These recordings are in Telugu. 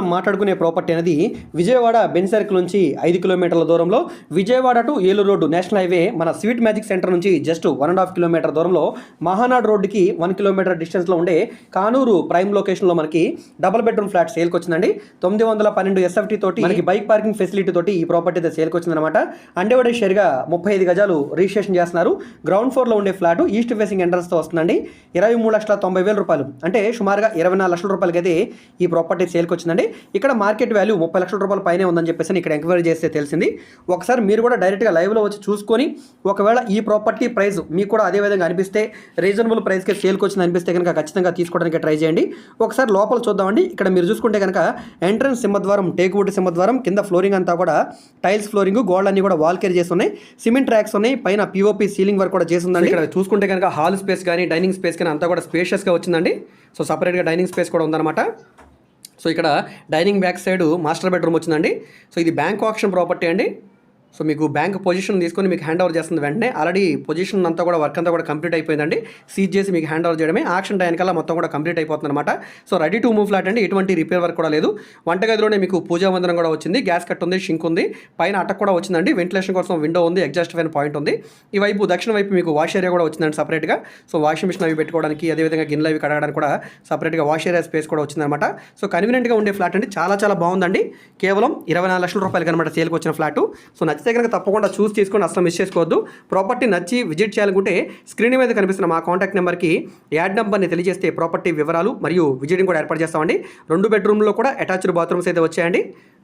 మాట్లాడుకునే ప్రాపర్టీ అనేది విజయవాడ బెన్ సర్కిల్ నుంచి 5 కిలోమీటర్ల దూరంలో, Vijayawada to Eluru road national highway మన స్వీట్ మ్యాజిక్ సెంటర్ నుంచి జస్ట్ 1.5 కిలోమీటర్ దూరంలో, మహానాడు రోడ్డుకి 1 కిలోమీటర్ డిస్టెన్స్లో ఉండే కానూరు ప్రైమ్ లొకేషన్లో మనకి డబుల్ బెడ్రూమ్ ఫ్లాట్ సేల్కి వచ్చిందండి. 912 SFT తోటి మనకి బైక్ పార్కింగ్ ఫెసిలిటీ తోటి ఈ ప్రాపర్టీ అయితే సేల్కి వచ్చిందనమాట. అండేవాడే షేర్గా 35 గజాలు రిజిస్ట్రేషన్ చేస్తున్నారు. గ్రౌండ్ ఫ్లోర్లో ఉండే ఫ్లాట్ ఈస్ట్ ఫేసింగ్ ఎంట్రన్స్తో వస్తుందండి. 23,90,000 రూపాయలు, అంటే సుమారుగా 24 లక్షల రూపాయలకి అయితే ఈ ప్రాపర్టీ సేల్కి వచ్చిందండి. ఇక్కడ మార్కెట్ వాల్యూ 30 లక్షల రూపాయల పైనే ఉందని చెప్పేసి ఇక్కడ ఎంక్వైరీ చేస్తే తెలిసింది. ఒకసారి మీరు కూడా డైరెక్ట్గా లైవ్లో వచ్చి చూసుకొని, ఒకవేళ ఈ ప్రాపర్టీ ప్రైస్ మీకు కూడా అదే విధంగా అనిపిస్తే, రీజనబుల్ ప్రైస్కి సేల్కి వచ్చింది అనిపిస్తే కనుక ఖచ్చితంగా తీసుకోవడానికి ట్రై చేయండి. ఒకసారి లోపల చూద్దామండి. ఇక్కడ మీరు చూసుకుంటే కనుక ఎంట్రన్స్ సింహద్వారం, టేకువుడ్ సింహద్వారం, కింద ఫ్లోరింగ్ అంతా కూడా టైల్స్ ఫ్లోరింగ్, గోల్డ్ అన్ని కూడా వాల్ కేర్ చేసి ఉన్నాయి. సిమెంట్ ట్రాక్స్ ఉన్నాయి, పైన పిఓపి సీలింగ్ వర్క్ కూడా చేసి ఉందండి. ఇక్కడ చూసుకుంటే కనుక హాల్ స్పేస్ కానీ డైనింగ్ స్పేస్ కానీ అంతా కూడా స్పేషియస్గా వచ్చిందండి. సో సపరేట్గా డైనింగ్ స్పేస్ కూడా ఉందన్నమాట. సో ఇక్కడ dining back side master bedroom వచ్చిందండి. సో ఇది బ్యాంక్ ఆప్షన్ ప్రాపర్టీ అండి. సో మీకు బ్యాంక్ పొజిషన్ తీసుకొని మీకు హ్యాండ్ ఓవర్ చేస్తుంది వెంటనే. ఆల్రెడీ పొజిషన్ అంతా కూడా వర్క్ అంతా కూడా కంప్లీట్ అయిపోయిందండి. సీజ్ చేసి మీకు హ్యాండ్ ఓవర్ చేయడమే. ఆక్షన్ టైంకల్లా మొత్తం కూడా కంప్లీట్ అయిపోతుంది అనమాట. So ready to move flat అండి. ఎటువంటి రిపేర్ వర్క్ కూడా లేదు. వంటగదిలోనే మీకు పూజా మందిరం కూడా వచ్చింది. గ్యాస్ కట్ ఉంది, షింక్ ఉంది, పైన అటక్ కూడా వచ్చిందండి. వెంటిలేషన్ కోసం విండో ఉంది, ఎగ్జాస్ట్ ఫ్యాన్ పాయింట్ ఉంది. ఈ వైపు దక్షిణ వైపు మీకు వాష్ ఏరియా కూడా వచ్చిందండి సపరేట్గా. సో వాషింగ్ మిషన్ అవి పెట్టుకోవడానికి, అదేవిధంగా గిన్నెలు అవి కడగడానికి కూడా సపరేట్గా వాష్ ఏరియా స్పేస్ కూడా వచ్చిందనమాట. సో కన్వీనియంట్గా ఉండే ఫ్లాట్ అండి. చాలా బాగుందండి. కేవలం 24 లక్షల రూపాయలకి అనమాట సేల్కి వచ్చిన ఫ్లాట్. సో నచ్చితే కనుక తప్పకుండా చూస్ తీసుకొని అసలు మిస్ చేసుకోవద్దు. ప్రాపర్టీ నచ్చి విజిట్ చేయాలనుకుంటే స్క్రీన్ మీద కనిపిస్తున్న మా కాంటాక్ట్ నెంబర్కి యాడ్ నెంబర్ని తెలియజేస్తే ప్రాపర్టీ వివరాలు మరియు విజిటింగ్ కూడా ఏర్పాటు చేస్తామండి. 2 బెడ్రూమ్లో కూడా అటాచ్డ్ బాత్రూమ్స్ అయితే వచ్చాయండి.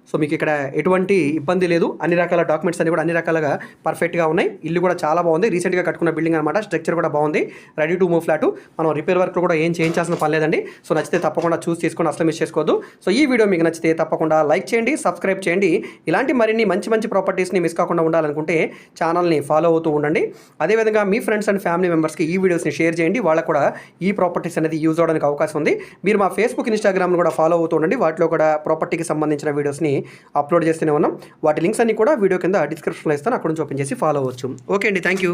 సో మీకు ఇక్కడ ఎటువంటి ఇబ్బంది లేదు. అన్ని రకాల డాక్యుమెంట్స్ అన్ని కూడా అన్ని రకాలుగా పర్ఫెక్ట్గా ఉన్నాయి. ఇల్లు కూడా చాలా బాగుంది. రీసెంట్గా కట్టుకున్న బిల్డింగ్ అనమాట. స్ట్రక్చర్ కూడా బాగుంది. Ready to move flat. మనం రిపేర్ వర్క్ కూడా ఏం చేయించాల్సిన పని లేదండి. సో నచ్చితే తప్పకుండా చూస్ చేసుకొని అసలు మిస్ చేసుకోవద్దు. సో ఈ వీడియో మీకు నచ్చితే తప్పకుండా లైక్ చేయండి, సబ్స్క్రైబ్ చేయండి. ఇలాంటి మరిన్ని మంచి ప్రాపర్టీస్ని మిస్ కాకుండా ఉండాలనుకుంటే ఛానల్ని ఫాలో అవుతూ ఉండండి. అదేవిధంగా మీ ఫ్రెండ్స్ అండ్ ఫ్యామిలీ మెంబర్స్కి ఈ వీడియోస్ని షేర్ చేయండి. వాళ్ళకు కూడా ఈ ప్రాపర్టీస్ అనేది యూజ్ అవడానికి అవకాశం ఉంది. మీరు మా ఫేస్బుక్, ఇన్స్టాగ్రామ్ను కూడా ఫాలో అవుతూ ఉండండి. వాటిలో కూడా ప్రాపర్టీకి సంబంధించిన వీడియోస్ని అప్లోడ్ చేస్తూనే ఉన్నాం. వాటి లింక్స్ అన్ని కూడా వీడియో కింద డిస్క్రిప్షన్లో ఇస్తాను. అక్కడ నుంచి ఓపెన్ చేసి ఫాలో అవ్వచ్చు. ఓకే అండి, థ్యాంక్ యూ.